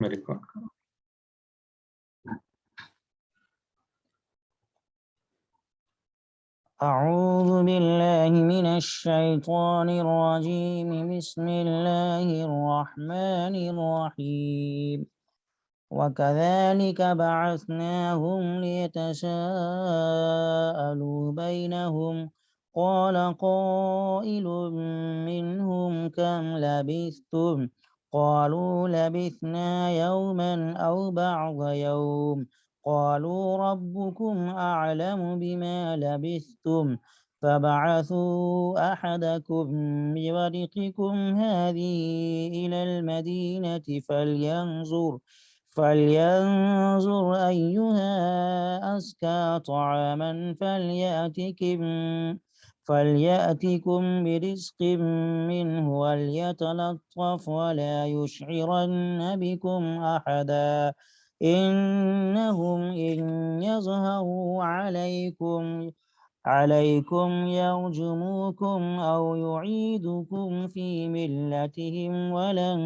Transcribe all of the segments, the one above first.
میرے کو أعوذ بالله من الشيطان الرجيم بسم الله الرحمن الرحيم وكذلك بعثناهم ليتساءلوا بينهم قال قائل منهم كم لبثتم قالوا لبثنا يوما أو بعض يوم قالوا ربكم أعلم بما لبثتم فبعثوا أحدكم بورقكم هذه إلى المدينة فلينظر أيها أزكى طعاما فليأتكم برزق منه وليتلطف ولا يشعرن بكم أحدا إنهم إن يظهروا عليكم يرجموكم أو يعيدكم في ملتهم ولن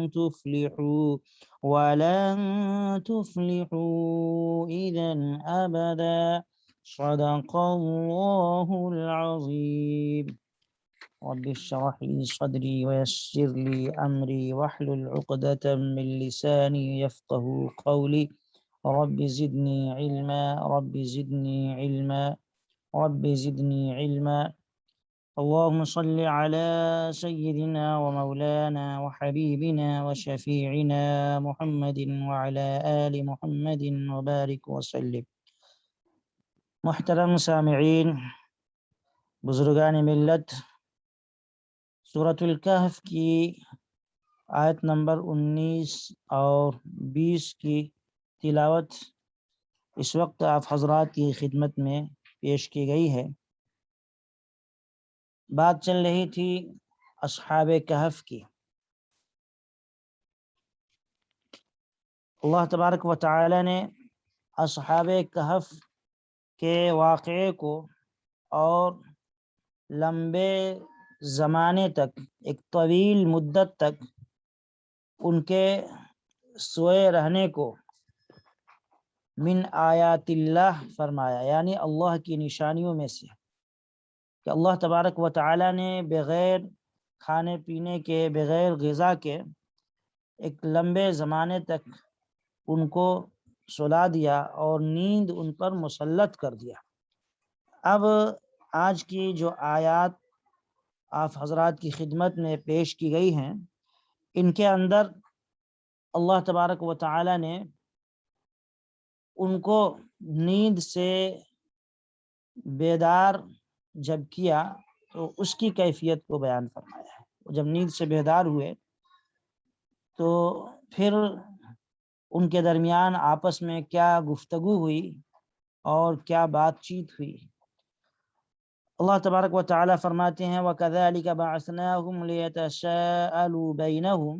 تفلحوا إذا أبدا صدق الله العظيم رب اشرح لي صدري ويسر لي أمري واحلل عقدة من لساني يفقه قولي رب زدني علما رب زدني علما رب زدني علما اللهم صل على سيدنا ومولانا وحبيبنا وشفيعنا محمد وعلى آل محمد وبارك وسلم. محترم سامعین، بزرگان ملت، سورۃ الکہف کی آیت نمبر 19 اور 20 کی تلاوت اس وقت آپ حضرات کی خدمت میں پیش کی گئی ہے۔ بات چل رہی تھی اصحاب کہف کی۔ اللہ تبارک و تعالی نے اصحاب کہف کے واقعے کو اور لمبے زمانے تک، ایک طویل مدت تک ان کے سوئے رہنے کو من آیات اللہ فرمایا، یعنی اللہ کی نشانیوں میں سے، کہ اللہ تبارک و تعالی نے بغیر کھانے پینے کے، بغیر غذا کے ایک لمبے زمانے تک ان کو سلا دیا اور نیند ان پر مسلط کر دیا۔ اب آج کی جو آیات آپ حضرات کی خدمت میں پیش کی گئی ہیں، ان کے اندر اللہ تبارک و تعالی نے ان کو نیند سے بیدار جب کیا تو اس کی کیفیت کو بیان فرمایا ہے۔ جب نیند سے بیدار ہوئے تو پھر ان کے درمیان آپس میں کیا گفتگو ہوئی اور کیا بات چیت ہوئی۔ اللہ تبارک و تعالی فرماتے ہیں وَكَذَلِكَ بَعَثْنَاهُمْ لِيَتَسَاءَلُوا بَيْنَهُمْ،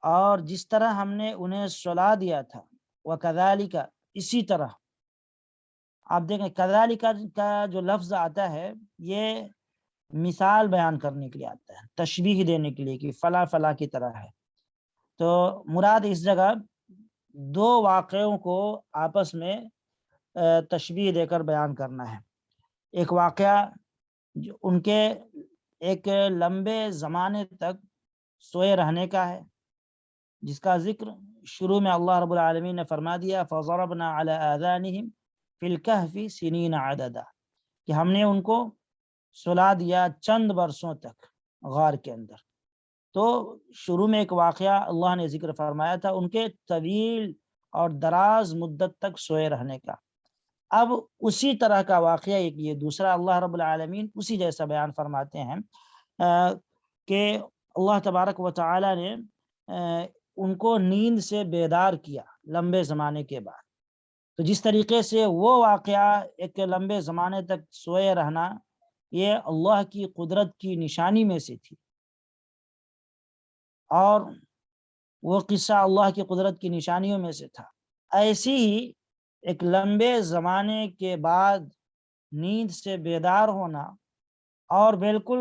اور جس طرح ہم نے انہیں سلا دیا تھا، وَكَذَلِكَ اسی طرح۔ آپ دیکھیں کذالک کا جو لفظ آتا ہے یہ مثال بیان کرنے کے لیے آتا ہے، تشبیہ دینے کے لیے کہ فلاں فلاں کی طرح ہے۔ تو مراد اس جگہ دو واقعوں کو آپس میں تشبیہ دے کر بیان کرنا ہے۔ ایک واقعہ جو ان کے ایک لمبے زمانے تک سوئے رہنے کا ہے، جس کا ذکر شروع میں اللہ رب العالمین نے فرما دیا فَضَرَبْنَا عَلَىٰ آذَانِهِمْ فِي الْكَهْفِ سِنِينَ عَدَدًا، کہ ہم نے ان کو سلا دیا چند برسوں تک غار کے اندر۔ تو شروع میں ایک واقعہ اللہ نے ذکر فرمایا تھا ان کے طویل اور دراز مدت تک سوئے رہنے کا۔ اب اسی طرح کا واقعہ ایک یہ دوسرا اللہ رب العالمین اسی جیسا بیان فرماتے ہیں کہ اللہ تبارک و تعالی نے ان کو نیند سے بیدار کیا لمبے زمانے کے بعد۔ تو جس طریقے سے وہ واقعہ ایک لمبے زمانے تک سوئے رہنا یہ اللہ کی قدرت کی نشانی میں سے تھی، اور وہ قصہ اللہ کی قدرت کی نشانیوں میں سے تھا، ایسی ہی ایک لمبے زمانے کے بعد نیند سے بیدار ہونا اور بالکل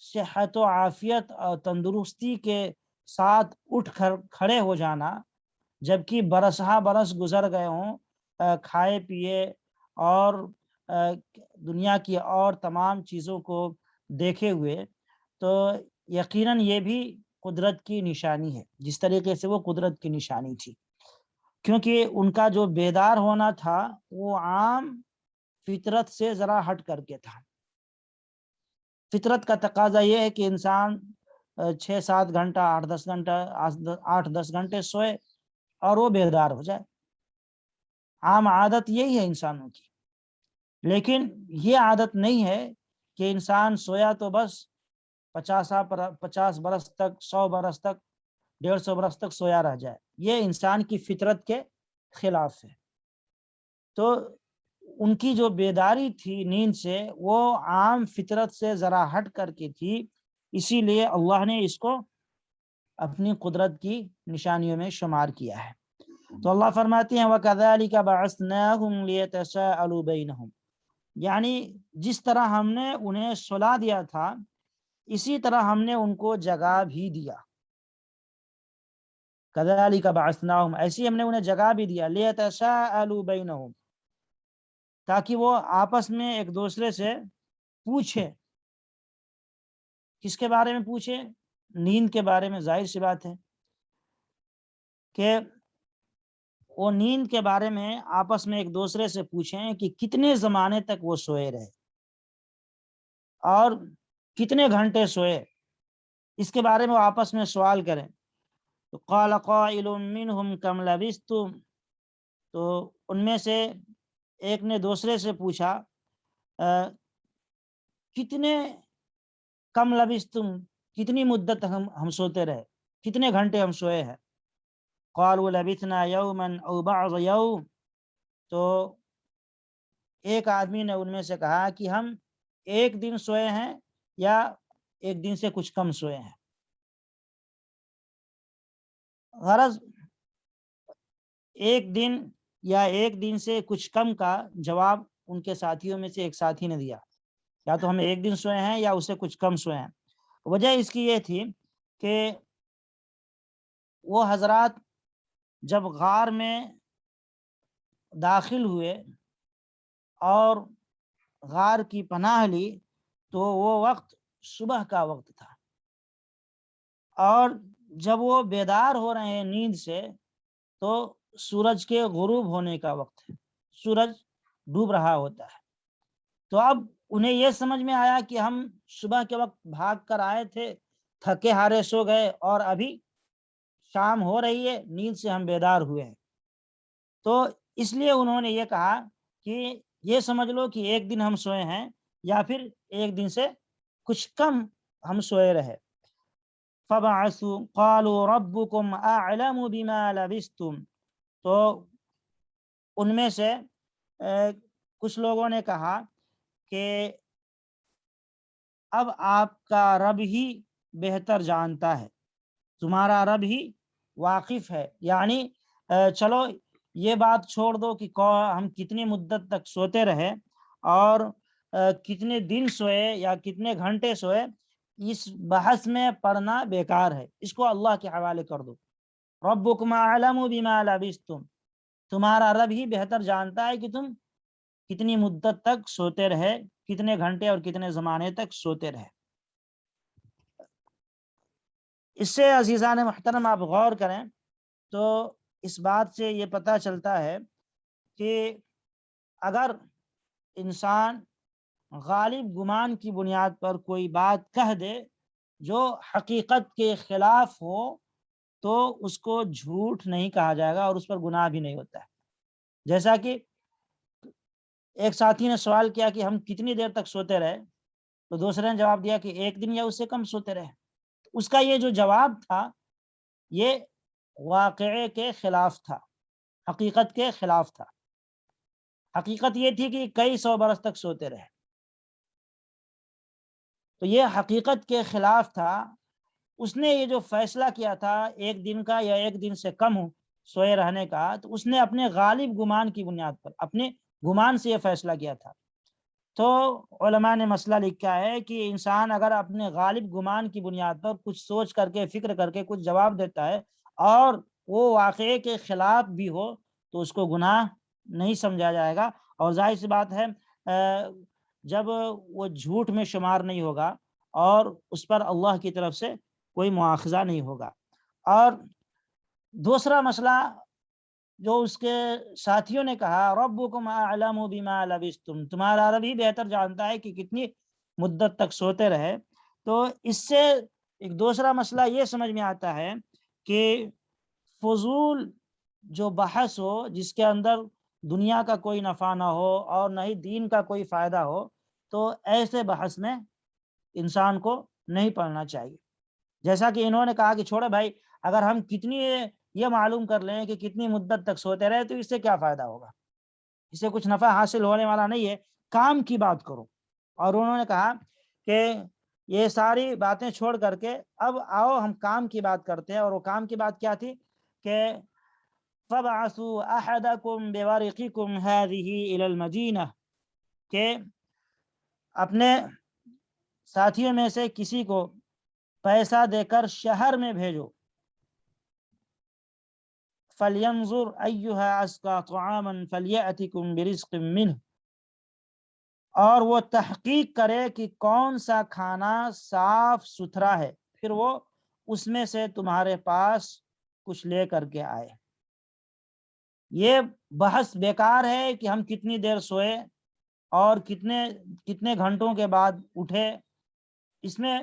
صحت و عافیت اور تندرستی کے ساتھ اٹھ کر کھڑے ہو جانا، جبکہ برسہ برس گزر گئے ہوں کھائے پیے اور دنیا کی اور تمام چیزوں کو دیکھے ہوئے، تو یقیناً یہ بھی قدرت کی نشانی ہے، جس طریقے سے وہ قدرت کی نشانی تھی، کیونکہ ان کا جو بیدار ہونا تھا وہ عام فطرت سے ذرا ہٹ کر کے تھا۔ فطرت کا تقاضا یہ ہے کہ انسان 6-7 گھنٹہ 8-10 گھنٹے سوئے اور وہ بیدار ہو جائے، عام عادت یہی ہے انسانوں کی۔ لیکن یہ عادت نہیں ہے کہ انسان سویا تو بس 50 برس تک، 100 برس تک، 150 برس تک سویا رہ جائے، یہ انسان کی فطرت کے خلاف ہے۔ تو ان کی جو بیداری تھی نیند سے وہ عام فطرت سے ذرا ہٹ کر کے تھی، اسی لیے اللہ نے اس کو اپنی قدرت کی نشانیوں میں شمار کیا ہے۔ تو اللہ فرماتے ہیں وَكَذَلِكَ بَعَثْنَاهُمْ لِيَتَسَاءَلُوا بَيْنَهُمْ، یعنی جس طرح ہم نے انہیں سلا دیا تھا اسی طرح ہم نے ان کو جگا بھی دیا۔ كَذَلِكَ بَعَثْنَاهُمْ، ایسی ہم نے انہیں جگا بھی دیا، لِيَتَسَاءَلُوا بَيْنَهُمْ، تاکہ وہ آپس میں ایک دوسرے سے پوچھے۔ کس کے بارے میں پوچھے؟ نیند کے بارے میں۔ ظاہر سی بات ہے کہ وہ نیند کے بارے میں آپس میں ایک دوسرے سے پوچھیں کہ کتنے زمانے تک وہ سوئے رہے اور کتنے گھنٹے سوئے، اس کے بارے میں وہ آپس میں سوال کریں۔ تو قال قائل منہم کم لبثتم، تو ان میں سے ایک نے دوسرے سے پوچھا کتنے کم لبثتم، کتنی مدت ہم سوتے رہے، کتنے گھنٹے ہم سوئے ہیں۔ قالوا لبثنا یوما او بعض یوم، تو ایک آدمی نے ان میں سے کہا کہ ہم ایک دن سوئے ہیں یا ایک دن سے کچھ کم سوئے ہیں۔ غرض ایک دن یا ایک دن سے کچھ کم کا جواب ان کے ساتھیوں میں سے ایک ساتھی نے دیا، یا تو ہم ایک دن سوئے ہیں یا اسے کچھ کم سوئے ہیں۔ وجہ اس کی یہ تھی کہ وہ حضرات جب غار میں داخل ہوئے اور غار کی پناہ لی تو وہ وقت صبح کا وقت تھا، اور جب وہ بیدار ہو رہے ہیں نیند سے تو سورج کے غروب ہونے کا وقت ہے، سورج ڈوب رہا ہوتا ہے۔ تو اب انہیں یہ سمجھ میں آیا کہ ہم صبح کے وقت بھاگ کر آئے تھے، تھکے ہارے سو گئے اور ابھی شام ہو رہی ہے، نیند سے ہم بیدار ہوئے ہیں۔ تو اس لیے انہوں نے یہ کہا کہ یہ سمجھ لو کہ ایک دن ہم سوئے ہیں یا پھر ایک دن سے کچھ کم ہم سوئے رہے۔ فَبَعَثُوا قَالُوا رَبُّكُمْ أَعْلَمُ بِمَا لَبِثْتُمْ، تو ان میں سے کچھ لوگوں نے کہا کہ اب آپ کا رب ہی بہتر جانتا ہے، تمہارا رب ہی واقف ہے، یعنی چلو یہ بات چھوڑ دو کہ ہم کتنی مدت تک سوتے رہے اور کتنے دن سوئے یا کتنے گھنٹے سوئے، اس بحث میں پڑھنا بیکار ہے، اس کو اللہ کے حوالے کر دو۔ ربکم اعلم بما لبثتم، تمہارا رب ہی بہتر جانتا ہے کہ تم کتنی مدت تک سوتے رہے، کتنے گھنٹے اور کتنے زمانے تک سوتے رہے۔ اس سے عزیزان محترم آپ غور کریں تو اس بات سے یہ پتہ چلتا ہے کہ اگر انسان غالب گمان کی بنیاد پر کوئی بات کہہ دے جو حقیقت کے خلاف ہو تو اس کو جھوٹ نہیں کہا جائے گا اور اس پر گناہ بھی نہیں ہوتا ہے۔ جیسا کہ ایک ساتھی نے سوال کیا کہ ہم کتنی دیر تک سوتے رہے، تو دوسرے نے جواب دیا کہ ایک دن یا اس سے کم سوتے رہے۔ اس کا یہ جو جواب تھا یہ واقعے کے خلاف تھا، حقیقت کے خلاف تھا۔ حقیقت یہ تھی کہ کئی 100 برس تک سوتے رہے، تو یہ حقیقت کے خلاف تھا۔ اس نے یہ جو فیصلہ کیا تھا ایک دن کا یا ایک دن سے کم سوئے رہنے کا، تو اس نے اپنے غالب گمان کی بنیاد پر، اپنے گمان سے یہ فیصلہ کیا تھا۔ تو علماء نے مسئلہ لکھا ہے کہ انسان اگر اپنے غالب گمان کی بنیاد پر کچھ سوچ کر کے، فکر کر کے کچھ جواب دیتا ہے اور وہ واقعے کے خلاف بھی ہو تو اس کو گناہ نہیں سمجھا جائے گا، اور ظاہر سی بات ہے جب وہ جھوٹ میں شمار نہیں ہوگا اور اس پر اللہ کی طرف سے کوئی مواخذہ نہیں ہوگا۔ اور دوسرا مسئلہ جو اس کے ساتھیوں نے کہا، ربکم اعلم بما لبثتم، تمہارا رب ہی بہتر جانتا ہے کہ کتنی مدت تک سوتے رہے۔ تو اس سے ایک دوسرا مسئلہ یہ سمجھ میں آتا ہے کہ فضول جو بحث ہو جس کے اندر دنیا کا کوئی نفع نہ ہو اور نہ ہی دین کا کوئی فائدہ ہو، تو ایسے بحث میں انسان کو نہیں پڑھنا چاہیے۔ جیسا کہ انہوں نے کہا کہ چھوڑے بھائی، اگر ہم کتنی یہ معلوم کر لیں کہ کتنی مدت تک سوتے رہے تو اس سے کیا فائدہ ہوگا، اس سے کچھ نفع حاصل ہونے والا نہیں ہے، کام کی بات کرو۔ اور انہوں نے کہا کہ یہ ساری باتیں چھوڑ کر کے اب آؤ ہم کام کی بات کرتے ہیں، اور وہ کام کی بات کیا تھی کہ فَابْعَثُوا أَحَدَكُمْ بِوَرِقِكُمْ هَذِهِ إِلَى الْمَدِينَةِ، کہ اپنے ساتھیوں میں سے کسی کو پیسہ دے کر شہر میں بھیجو، فَلْيَنْظُرْ أَيُّهَا أَزْكَىٰ طَعَامًا فَلْيَأْتِكُمْ بِرِزْقٍ مِّنْهُ، اور وہ تحقیق کرے کہ کون سا کھانا صاف ستھرا ہے، پھر وہ اس میں سے تمہارے پاس کچھ لے کر کے آئے۔ یہ بحث بیکار ہے کہ ہم کتنی دیر سوئے اور کتنے گھنٹوں کے بعد اٹھے، اس میں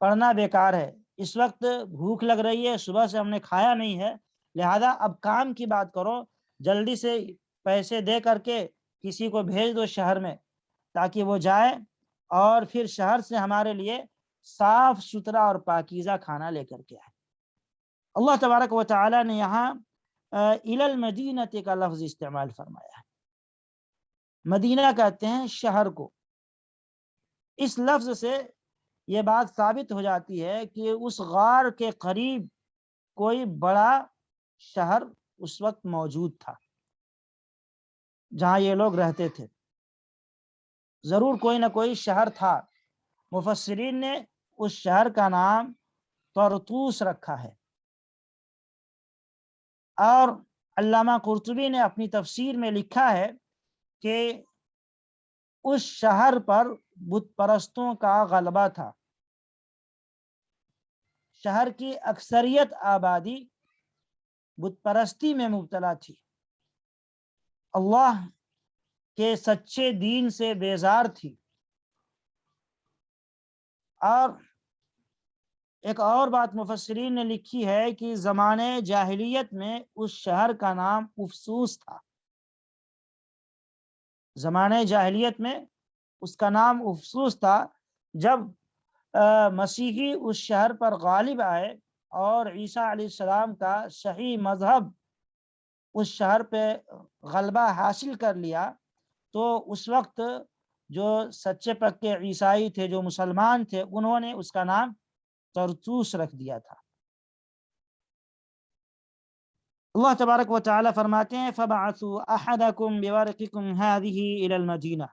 پڑھنا بیکار ہے۔ اس وقت بھوک لگ رہی ہے، صبح سے ہم نے کھایا نہیں ہے، لہذا اب کام کی بات کرو، جلدی سے پیسے دے کر کے کسی کو بھیج دو شہر میں تاکہ وہ جائے اور پھر شہر سے ہمارے لیے صاف ستھرا اور پاکیزہ کھانا لے کر کے آئے۔ اللہ تبارک و تعالی نے یہاں الی المدینہ کا لفظ استعمال فرمایا ہے۔ مدینہ کہتے ہیں شہر کو۔ اس لفظ سے یہ بات ثابت ہو جاتی ہے کہ اس غار کے قریب کوئی بڑا شہر اس وقت موجود تھا جہاں یہ لوگ رہتے تھے، ضرور کوئی نہ کوئی شہر تھا۔ مفسرین نے اس شہر کا نام طرطوس رکھا ہے، اور علامہ قرطبی نے اپنی تفسیر میں لکھا ہے کہ اس شہر پر بت پرستوں کا غلبہ تھا۔ شہر کی اکثریت آبادی بت پرستی میں مبتلا تھی، اللہ کے سچے دین سے بیزار تھی۔ اور ایک اور بات مفسرین نے لکھی ہے کہ زمانے جاہلیت میں اس شہر کا نام افسوس تھا۔ زمانے جاہلیت میں اس کا نام افسوس تھا۔ جب مسیحی اس شہر پر غالب آئے اور عیسیٰ علیہ السلام کا صحیح مذہب اس شہر پہ غلبہ حاصل کر لیا، تو اس وقت جو سچے پکے عیسائی تھے، جو مسلمان تھے، انہوں نے اس کا نام طرطوس رکھ دیا تھا۔ اللہ تبارک و تعالی فرماتے ہیں فَبَعَثُوا أَحَدَكُمْ بِوَرِقِكُمْ هَذِهِ إِلَى الْمَدِينَةِ،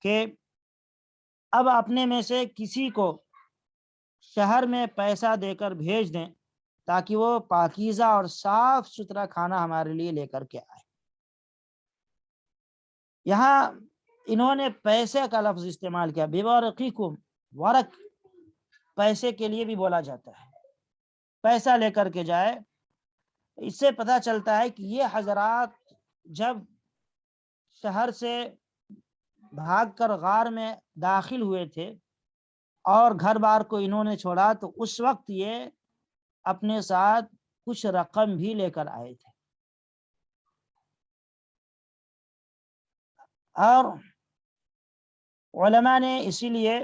کہ اب اپنے میں سے کسی کو شہر میں پیسہ دے کر بھیج دیں تاکہ وہ پاکیزہ اور صاف ستھرا کھانا ہمارے لیے لے کر کے آئے۔ یہاں انہوں نے پیسے کا لفظ استعمال کیا، بِوَرِقِكُمْ، ورق پیسے کے لیے بھی بولا جاتا ہے، پیسہ لے کر کے جائے۔ اس سے پتہ چلتا ہے کہ یہ حضرات جب شہر سے بھاگ کر غار میں داخل ہوئے تھے اور گھر بار کو انہوں نے چھوڑا، تو اس وقت یہ اپنے ساتھ کچھ رقم بھی لے کر آئے تھے۔ اور علماء نے اسی لیے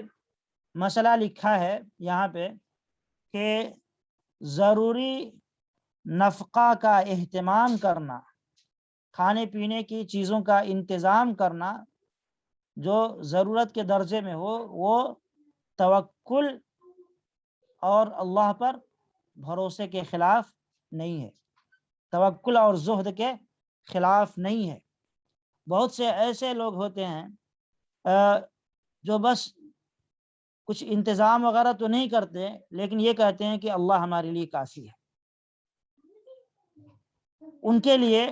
مسئلہ لکھا ہے یہاں پہ کہ ضروری نفقہ کا اہتمام کرنا، کھانے پینے کی چیزوں کا انتظام کرنا جو ضرورت کے درجے میں ہو، وہ توکل اور اللہ پر بھروسے کے خلاف نہیں ہے، توکل اور زہد کے خلاف نہیں ہے۔ بہت سے ایسے لوگ ہوتے ہیں جو بس کچھ انتظام وغیرہ تو نہیں کرتے، لیکن یہ کہتے ہیں کہ اللہ ہمارے لیے کافی ہے۔ ان کے لیے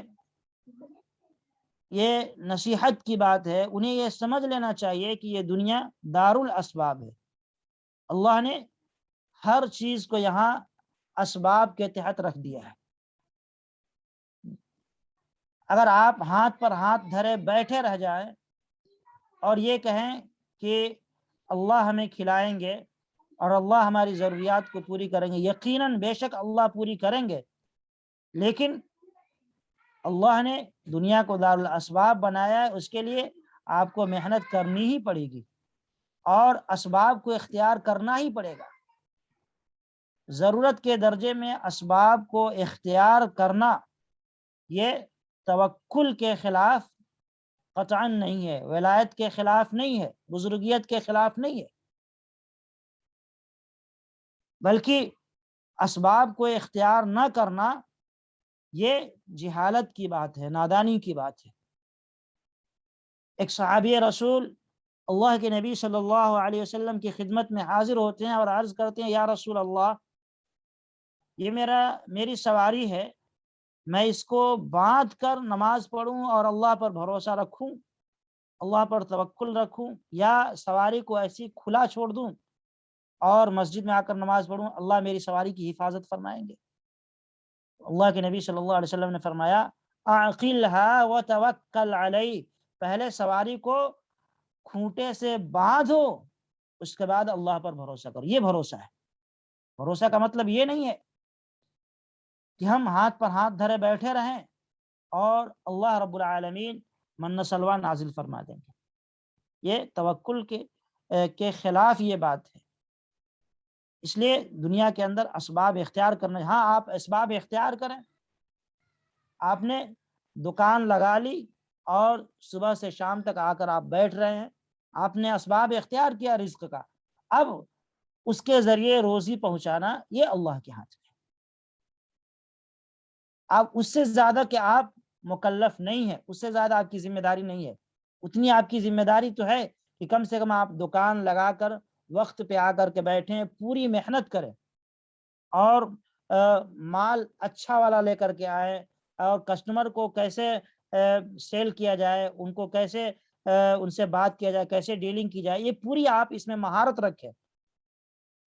یہ نصیحت کی بات ہے، انہیں یہ سمجھ لینا چاہیے کہ یہ دنیا دار الاسباب ہے۔ اللہ نے ہر چیز کو یہاں اسباب کے تحت رکھ دیا ہے۔ اگر آپ ہاتھ پر ہاتھ دھرے بیٹھے رہ جائیں اور یہ کہیں کہ اللہ ہمیں کھلائیں گے اور اللہ ہماری ضروریات کو پوری کریں گے، یقیناً بے شک اللہ پوری کریں گے، لیکن اللہ نے دنیا کو دار الاسباب بنایا ہے، اس کے لیے آپ کو محنت کرنی ہی پڑے گی اور اسباب کو اختیار کرنا ہی پڑے گا۔ ضرورت کے درجے میں اسباب کو اختیار کرنا یہ توکل کے خلاف قطعاً نہیں ہے، ولایت کے خلاف نہیں ہے، بزرگیت کے خلاف نہیں ہے، بلکہ اسباب کو اختیار نہ کرنا یہ جہالت کی بات ہے، نادانی کی بات ہے۔ ایک صحابی رسول اللہ کے نبی صلی اللہ علیہ وسلم کی خدمت میں حاضر ہوتے ہیں اور عرض کرتے ہیں، یا رسول اللہ، یہ میری سواری ہے، میں اس کو باندھ کر نماز پڑھوں اور اللہ پر بھروسہ رکھوں، اللہ پر توکل رکھوں، یا سواری کو ایسی کھلا چھوڑ دوں اور مسجد میں آ کر نماز پڑھوں، اللہ میری سواری کی حفاظت فرمائیں گے؟ اللہ کے نبی صلی اللہ علیہ وسلم نے فرمایا، اعقلها وتوکل علیہ، پہلے سواری کو کھوٹے سے باندھو، اس کے بعد اللہ پر بھروسہ کرو۔ یہ بھروسہ ہے۔ بھروسہ کا مطلب یہ نہیں ہے کہ ہم ہاتھ پر ہاتھ دھرے بیٹھے رہیں اور اللہ رب العالمین من سلوا نازل فرما دیں گے۔ یہ توکل کے خلاف یہ بات ہے۔ اس لیے دنیا کے اندر اسباب اختیار کرنا، ہاں آپ اسباب اختیار کریں۔ آپ نے دکان لگا لی اور صبح سے شام تک آ کر آپ بیٹھ رہے ہیں، آپ نے اسباب اختیار کیا رزق کا، اب اس کے ذریعے روزی پہنچانا یہ اللہ کے ہاتھ میں ہے۔ آپ اس سے زیادہ کہ آپ مکلف نہیں ہے، اس سے زیادہ آپ کی ذمہ داری نہیں ہے۔ اتنی آپ کی ذمہ داری تو ہے کہ کم سے کم آپ دکان لگا کر وقت پہ آ کر کے بیٹھیں، پوری محنت کریں اور مال اچھا والا لے کر کے آئے، اور کسٹمر کو کیسے سیل کیا جائے، ان کو کیسے ان سے بات کیا جائے، کیسے ڈیلنگ کی جائے، یہ پوری آپ اس میں مہارت رکھیں،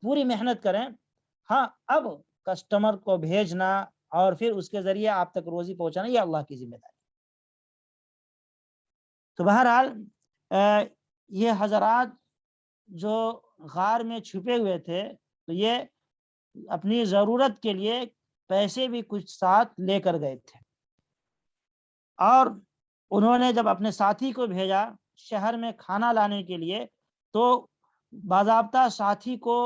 پوری محنت کریں۔ ہاں اب کسٹمر کو بھیجنا اور پھر اس کے ذریعے آپ تک روزی پہنچانا یہ اللہ کی ذمہ داری۔ تو بہرحال یہ حضرات جو غار میں چھپے ہوئے تھے، تو یہ اپنی ضرورت کے لیے پیسے بھی کچھ ساتھ لے کر گئے تھے، اور انہوں نے جب اپنے ساتھی کو بھیجا شہر میں کھانا لانے کے لیے، تو باضابطہ ساتھی کو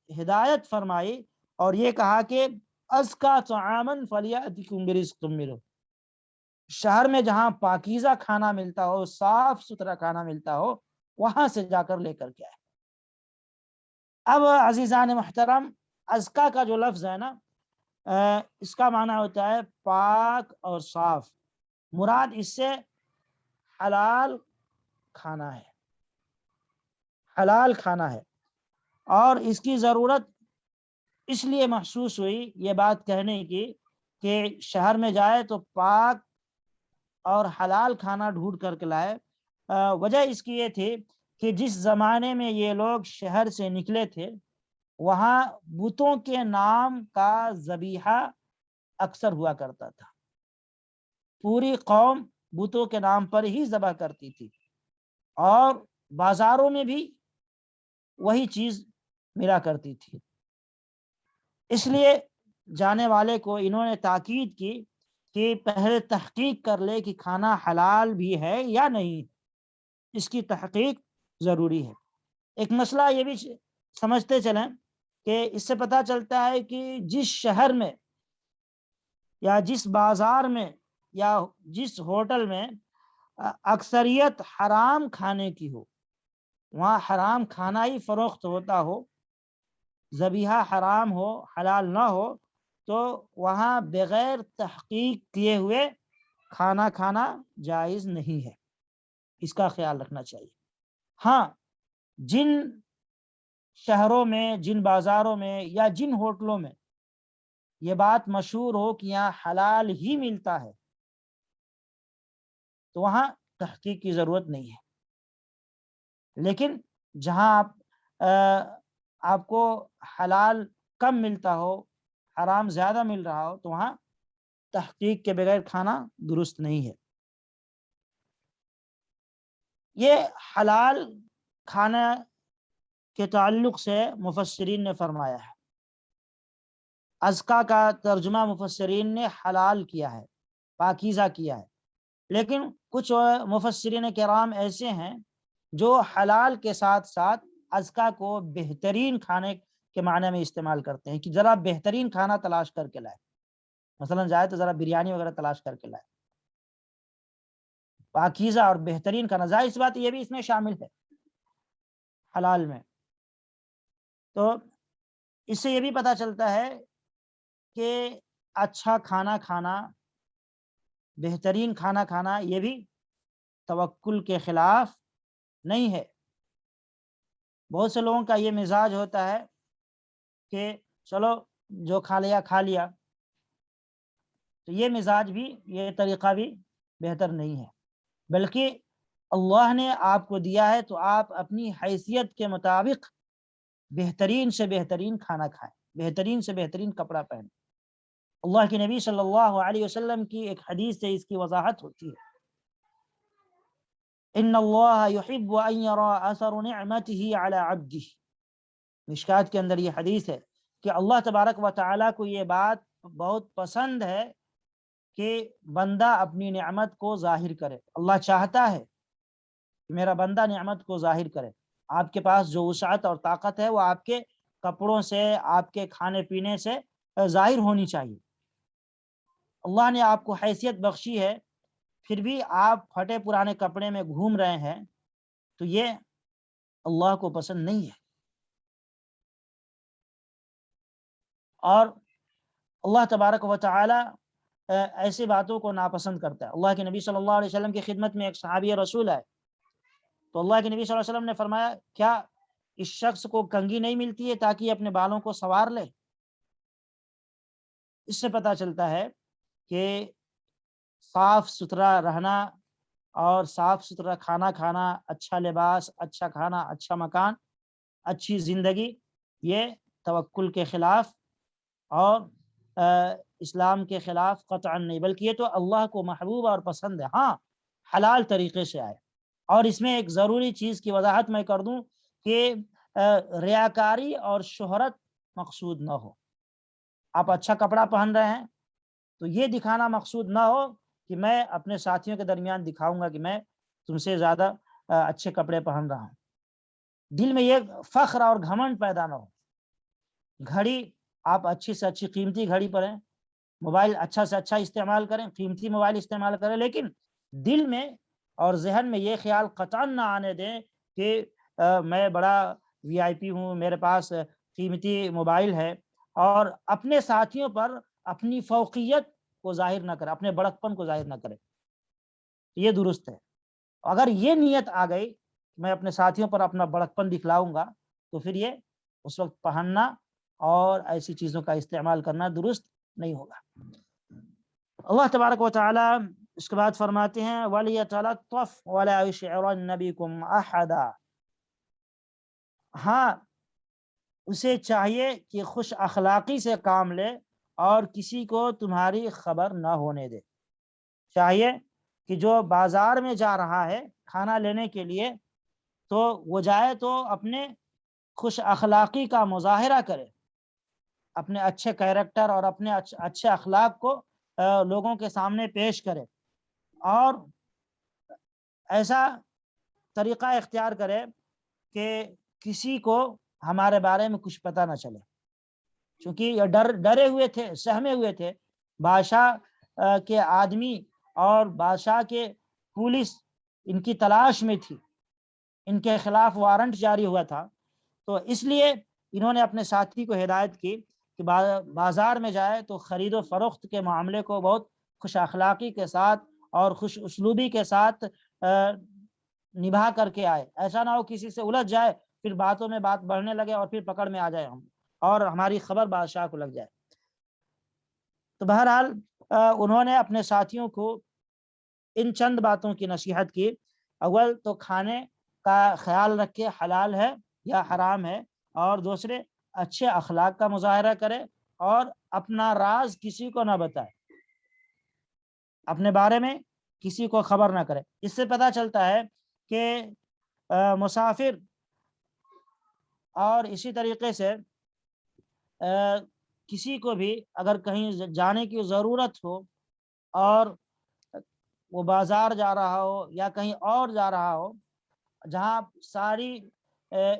ہدایت فرمائی اور یہ کہا کہ ازکا طعامن فلیأتکم برزق منہ، شہر میں جہاں پاکیزہ کھانا ملتا ہو، صاف ستھرا کھانا ملتا ہو، وہاں سے جا کر لے کر کے آئے۔ اب عزیزان محترم، ازکا کا جو لفظ ہے نا، اس کا معنی ہوتا ہے پاک اور صاف، مراد اس سے حلال کھانا ہے، حلال کھانا ہے۔ اور اس کی ضرورت اس لیے محسوس ہوئی یہ بات کہنے کی کہ شہر میں جائے تو پاک اور حلال کھانا ڈھونڈ کر کے لائے۔ وجہ اس کی یہ تھی کہ جس زمانے میں یہ لوگ شہر سے نکلے تھے، وہاں بتوں کے نام کا ذبیحہ اکثر ہوا کرتا تھا، پوری قوم بتوں کے نام پر ہی ذبح کرتی تھی، اور بازاروں میں بھی وہی چیز ملا کرتی تھی۔ اس لیے جانے والے کو انہوں نے تاکید کی کہ پہلے تحقیق کر لے کہ کھانا حلال بھی ہے یا نہیں، اس کی تحقیق ضروری ہے۔ ایک مسئلہ یہ بھی سمجھتے چلیں کہ اس سے پتہ چلتا ہے کہ جس شہر میں یا جس بازار میں یا جس ہوٹل میں اکثریت حرام کھانے کی ہو، وہاں حرام کھانا ہی فروخت ہوتا ہو، ذبیحہ حرام ہو، حلال نہ ہو، تو وہاں بغیر تحقیق کیے ہوئے کھانا کھانا جائز نہیں ہے، اس کا خیال رکھنا چاہیے۔ ہاں جن شہروں میں، جن بازاروں میں یا جن ہوٹلوں میں یہ بات مشہور ہو کہ یہاں حلال ہی ملتا ہے تو وہاں تحقیق کی ضرورت نہیں ہے، لیکن جہاں آپ کو حلال کم ملتا ہو، حرام زیادہ مل رہا ہو، تو وہاں تحقیق کے بغیر کھانا درست نہیں ہے۔ یہ حلال کھانا کے تعلق سے مفسرین نے فرمایا ہے، ازکا کا ترجمہ مفسرین نے حلال کیا ہے، پاکیزہ کیا ہے، لیکن کچھ مفسرین کرام ایسے ہیں جو حلال کے ساتھ ساتھ ازکا کو بہترین کھانے کے معنی میں استعمال کرتے ہیں کہ ذرا بہترین کھانا تلاش کر کے لائے، مثلا جائے تو ذرا بریانی وغیرہ تلاش کر کے لائے۔ پاکیزہ اور بہترین کھانا، ظاہر سی بات یہ بھی اس میں شامل ہے حلال میں۔ تو اس سے یہ بھی پتہ چلتا ہے کہ اچھا کھانا کھانا، بہترین کھانا کھانا، یہ بھی توکل کے خلاف نہیں ہے۔ بہت سے لوگوں کا یہ مزاج ہوتا ہے کہ چلو جو کھا لیا کھا لیا، تو یہ مزاج بھی، یہ طریقہ بھی بہتر نہیں ہے، بلکہ اللہ نے آپ کو دیا ہے تو آپ اپنی حیثیت کے مطابق بہترین سے بہترین کھانا کھائیں، بہترین سے بہترین کپڑا پہنیں۔ اللہ کے نبی صلی اللہ علیہ وسلم کی ایک حدیث سے اس کی وضاحت ہوتی ہے، ان اللہ یحب ان یرا اثر نعمته علی عبده۔ مشکات کے اندر یہ حدیث ہے کہ اللہ تبارک و تعالیٰ کو یہ بات بہت پسند ہے کہ بندہ اپنی نعمت کو ظاہر کرے۔ اللہ چاہتا ہے کہ میرا بندہ نعمت کو ظاہر کرے۔ آپ کے پاس جو وسعت اور طاقت ہے وہ آپ کے کپڑوں سے، آپ کے کھانے پینے سے ظاہر ہونی چاہیے۔ اللہ نے آپ کو حیثیت بخشی ہے، پھر بھی آپ پھٹے پرانے کپڑے میں گھوم رہے ہیں، تو یہ اللہ کو پسند نہیں ہے۔ اور اللہ تبارک و تعالی ایسی باتوں کو ناپسند کرتا ہے۔ اللہ کے نبی صلی اللہ علیہ وسلم کی خدمت میں ایک صحابی رسول ہے، تو اللہ کے نبی صلی اللہ علیہ وسلم نے فرمایا، کیا اس شخص کو کنگھی نہیں ملتی ہے تاکہ اپنے بالوں کو سنوار لے؟ اس سے پتہ چلتا ہے کہ صاف ستھرا رہنا اور صاف ستھرا کھانا کھانا، اچھا لباس، اچھا کھانا، اچھا مکان، اچھی زندگی، یہ توکل کے خلاف اور اسلام کے خلاف قطعا نہیں، بلکہ یہ تو اللہ کو محبوب اور پسند ہے۔ ہاں، حلال طریقے سے آئے۔ اور اس میں ایک ضروری چیز کی وضاحت میں کر دوں کہ ریاکاری اور شہرت مقصود نہ ہو۔ آپ اچھا کپڑا پہن رہے ہیں تو یہ دکھانا مقصود نہ ہو کہ میں اپنے ساتھیوں کے درمیان دکھاؤں گا کہ میں تم سے زیادہ اچھے کپڑے پہن رہا ہوں۔ دل میں یہ فخر اور گھمنڈ پیدا نہ ہو۔ گھڑی آپ اچھی سے اچھی قیمتی گھڑی پہنیں، موبائل اچھا سے اچھا استعمال کریں، قیمتی موبائل استعمال کریں، لیکن دل میں اور ذہن میں یہ خیال قطعاً نہ آنے دیں کہ میں بڑا وی آئی پی ہوں، میرے پاس قیمتی موبائل ہے، اور اپنے ساتھیوں پر اپنی فوقیت کو ظاہر نہ کرے، اپنے بڑکپن کو ظاہر نہ کرے۔ یہ درست ہے۔ اگر یہ نیت آ گئی میں اپنے ساتھیوں پر اپنا بڑکپن دکھلاؤں گا، تو پھر یہ اس وقت پہننا اور ایسی چیزوں کا استعمال کرنا درست نہیں ہوگا۔ اللہ تبارک و تعالی اس کے بعد فرماتے ہیں وَلْيَتَلَطَّفْ وَلَا يُشْعِرَنَّ بِكُمْ أَحَدًا۔ ہاں، اسے چاہیے کہ خوش اخلاقی سے کام لے اور کسی کو تمہاری خبر نہ ہونے دے۔ چاہیے کہ جو بازار میں جا رہا ہے کھانا لینے کے لیے، تو وہ جائے تو اپنے خوش اخلاقی کا مظاہرہ کرے، اپنے اچھے کیریکٹر اور اپنے اچھے اخلاق کو لوگوں کے سامنے پیش کرے، اور ایسا طریقہ اختیار کرے کہ کسی کو ہمارے بارے میں کچھ پتہ نہ چلے، چونکہ یہ ڈرے ہوئے تھے، سہمے ہوئے تھے۔ بادشاہ کے آدمی اور بادشاہ کے پولیس ان کی تلاش میں تھی، ان کے خلاف وارنٹ جاری ہوا تھا، تو اس لیے انہوں نے اپنے ساتھی کو ہدایت کی کہ بازار میں جائے تو خرید و فروخت کے معاملے کو بہت خوش اخلاقی کے ساتھ اور خوش اسلوبی کے ساتھ نبھا کر کے آئے۔ ایسا نہ ہو کسی سے الجھ جائے، پھر باتوں میں بات بڑھنے لگے اور پھر پکڑ میں آ جائے ہم، اور ہماری خبر بادشاہ کو لگ جائے۔ تو بہرحال انہوں نے اپنے ساتھیوں کو ان چند باتوں کی نصیحت کی. اول تو کھانے کا خیال رکھے حلال ہے یا حرام ہے، اور دوسرے اچھے اخلاق کا مظاہرہ کرے اور اپنا راز کسی کو نہ بتائے، اپنے بارے میں کسی کو خبر نہ کرے. اس سے پتہ چلتا ہے کہ مسافر اور اسی طریقے سے کسی کو بھی اگر کہیں جانے کی ضرورت ہو اور وہ بازار جا رہا ہو یا کہیں اور جا رہا ہو جہاں ساری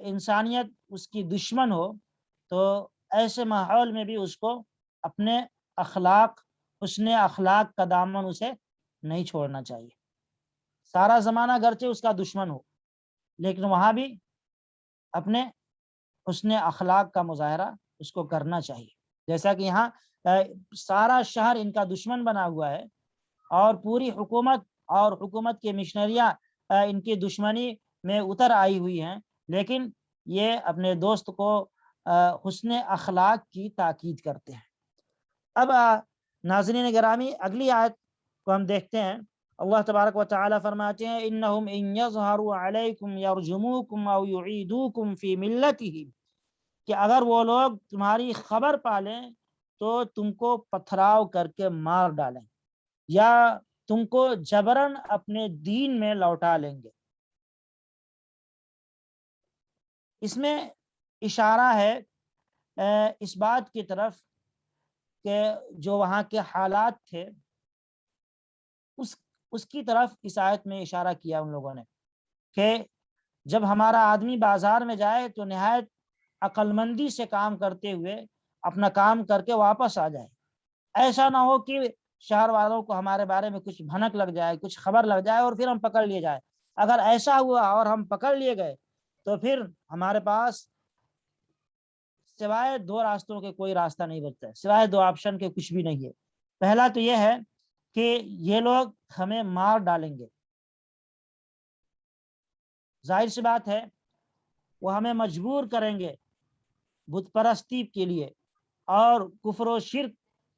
انسانیت اس کی دشمن ہو، تو ایسے ماحول میں بھی اس کو اپنے اخلاق، حسن اخلاق کا دامن اسے نہیں چھوڑنا چاہیے. سارا زمانہ گرچہ اس کا دشمن ہو، لیکن وہاں بھی اپنے حسن اخلاق کا مظاہرہ اس کو کرنا چاہیے. جیسا کہ یہاں سارا شہر ان کا دشمن بنا ہوا ہے اور پوری حکومت اور حکومت کے مشنریاں ان کی دشمنی میں اتر آئی ہوئی ہیں، لیکن یہ اپنے دوست کو حسن اخلاق کی تاکید کرتے ہیں. اب ناظرین گرامی، اگلی آیت کو ہم دیکھتے ہیں. اللہ تبارک و تعالی فرماتے ہیں انہم ان یظہروا علیکم یرجموکم او یعیدوکم فی ملتہم، کہ اگر وہ لوگ تمہاری خبر پالیں تو تم کو پتھراؤ کر کے مار ڈالیں یا تم کو جبرن اپنے دین میں لوٹا لیں گے. اس میں اشارہ ہے اس بات کی طرف کہ جو وہاں کے حالات تھے اس کی طرف اس آیت میں اشارہ کیا ان لوگوں نے کہ جب ہمارا آدمی بازار میں جائے تو نہایت عقل مندی سے کام کرتے ہوئے اپنا کام کر کے واپس آ جائے. ایسا نہ ہو کہ شہر والوں کو ہمارے بارے میں کچھ بھنک لگ جائے، کچھ خبر لگ جائے اور پھر ہم پکڑ لیے جائے. اگر ایسا ہوا اور ہم پکڑ لیے گئے تو پھر ہمارے پاس سوائے دو راستوں کے کوئی راستہ نہیں بچتا ہے، سوائے دو آپشن کے کچھ بھی نہیں ہے. پہلا تو یہ ہے کہ یہ لوگ ہمیں مار ڈالیں گے. ظاہر سی بات ہے وہ ہمیں مجبور کریں گے بت پرستی کے لیے اور کفر و شرک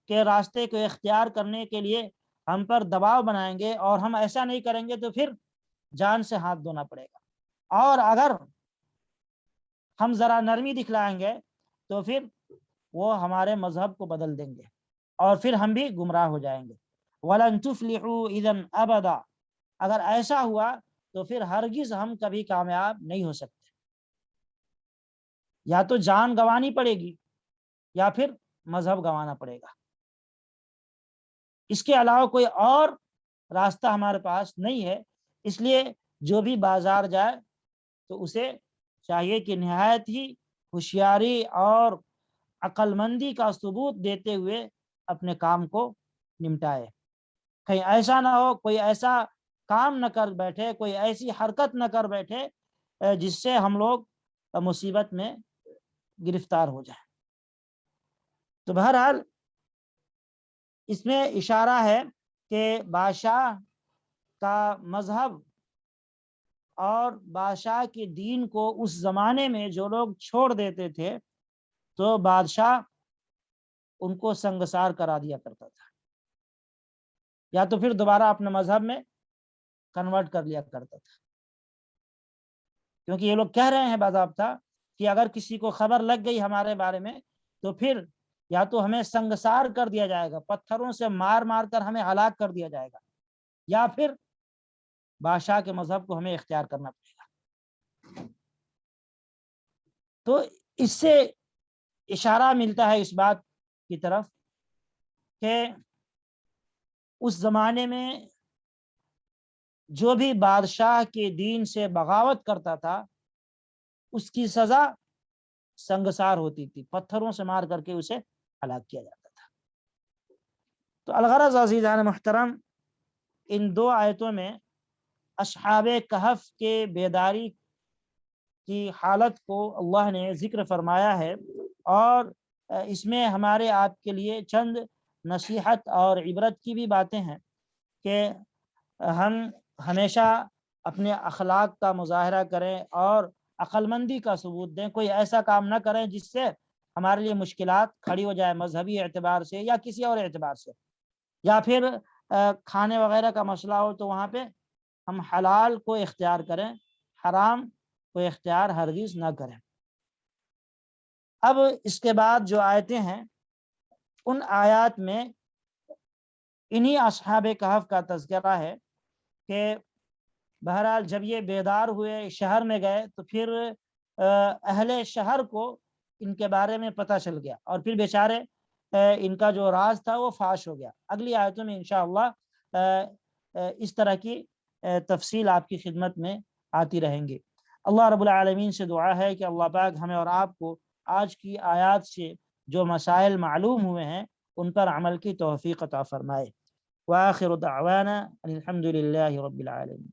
کے راستے کو اختیار کرنے کے لیے ہم پر دباؤ بنائیں گے، اور ہم ایسا نہیں کریں گے تو پھر جان سے ہاتھ دھونا پڑے گا. اور اگر ہم ذرا نرمی دکھلائیں گے تو پھر وہ ہمارے مذہب کو بدل دیں گے اور پھر ہم بھی گمراہ ہو جائیں گے. وَلَن تُفْلِحُوا إِذًا أَبَدًا، اگر ایسا ہوا تو پھر ہرگز ہم کبھی کامیاب نہیں ہو سکتے. یا تو جان گنوانی پڑے گی یا پھر مذہب گنوانا پڑے گا. اس کے علاوہ کوئی اور راستہ ہمارے پاس نہیں ہے. اس لیے جو بھی بازار جائے تو اسے چاہیے کہ نہایت ہی ہوشیاری اور عقل مندی کا ثبوت دیتے ہوئے اپنے کام کو نمٹائے. کہیں ایسا نہ ہو کوئی ایسا کام نہ کر بیٹھے، کوئی ایسی حرکت نہ کر بیٹھے جس سے ہم لوگ مصیبت میں گرفتار ہو جائیں. تو بہرحال اس میں اشارہ ہے کہ بادشاہ کا مذہب اور بادشاہ کے دین کو اس زمانے میں جو لوگ چھوڑ دیتے تھے تو بادشاہ ان کو سنگسار کرا دیا کرتا تھا، یا تو پھر دوبارہ اپنے مذہب میں کنورٹ کر لیا کرتا تھا. کیونکہ یہ لوگ کہہ رہے ہیں باضابطہ کہ اگر کسی کو خبر لگ گئی ہمارے بارے میں تو پھر یا تو ہمیں سنگسار کر دیا جائے گا، پتھروں سے مار مار کر ہمیں ہلاک کر دیا جائے گا، یا پھر بادشاہ کے مذہب کو ہمیں اختیار کرنا پڑے گا. تو اس سے اشارہ ملتا ہے اس بات کی طرف کہ اس زمانے میں جو بھی بادشاہ کے دین سے بغاوت کرتا تھا اس کی سزا سنگسار ہوتی تھی، پتھروں سے مار کر کے اسے ہلاک کیا جاتا تھا. تو الغرض عزیزان محترم، ان دو آیتوں میں اصحاب کہف کے بیداری کی حالت کو اللہ نے ذکر فرمایا ہے، اور اس میں ہمارے آپ کے لیے چند نصیحت اور عبرت کی بھی باتیں ہیں کہ ہم ہمیشہ اپنے اخلاق کا مظاہرہ کریں اور عقل مندی کا ثبوت دیں. کوئی ایسا کام نہ کریں جس سے ہمارے لیے مشکلات کھڑی ہو جائے مذہبی اعتبار سے یا کسی اور اعتبار سے، یا پھر کھانے وغیرہ کا مسئلہ ہو، تو وہاں پہ ہم حلال کو اختیار کریں، حرام کو اختیار ہرگز نہ کریں۔ اب اس کے بعد جو آیتیں ہیں ان آیات میں انہی اصحاب کہف کا تذکرہ ہے کہ بہرحال جب یہ بیدار ہوئے، شہر میں گئے، تو پھر اہل شہر کو ان کے بارے میں پتہ چل گیا، اور پھر بیچارے ان کا جو راز تھا وہ فاش ہو گیا۔ اگلی آیتوں میں انشاءاللہ اس طرح کی تفصیل آپ کی خدمت میں آتی رہیں گی۔ اللہ رب العالمین سے دعا ہے کہ اللہ پاک ہمیں اور آپ کو آج کی آیات سے جو مسائل معلوم ہوئے ہیں ان پر عمل کی توفیق عطا فرمائے۔ وآخر دعوانا الحمد للہ رب العالمین۔